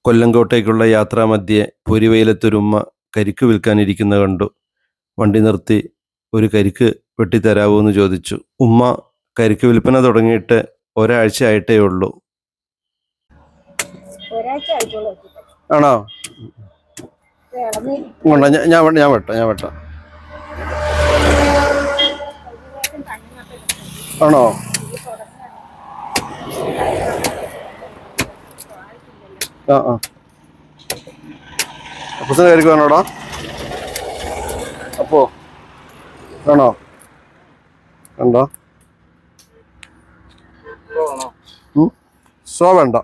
കൊല്ലങ്കോട്ടേക്കുള്ള യാത്രാമധ്യേ പൊരിവെയിലത്തൊരുമ്മ കരിക്ക് വിൽക്കാനിരിക്കുന്നത് കണ്ടു. വണ്ടി നിർത്തി ഒരു കരിക്ക് വെട്ടിത്തരാവോ എന്ന് ചോദിച്ചു. ഉമ്മ കരിക്ക് വിൽപ്പന തുടങ്ങിയിട്ട് ഒരാഴ്ച ആയിട്ടേ ഉള്ളൂ. ആണോ? ഞാൻ വെട്ടാം. ആണോ? അപ്പൂസിന് കരിക്ക് വേണോടാ? അപ്പോ ആണോ? വേണ്ട. സോ വേണ്ട.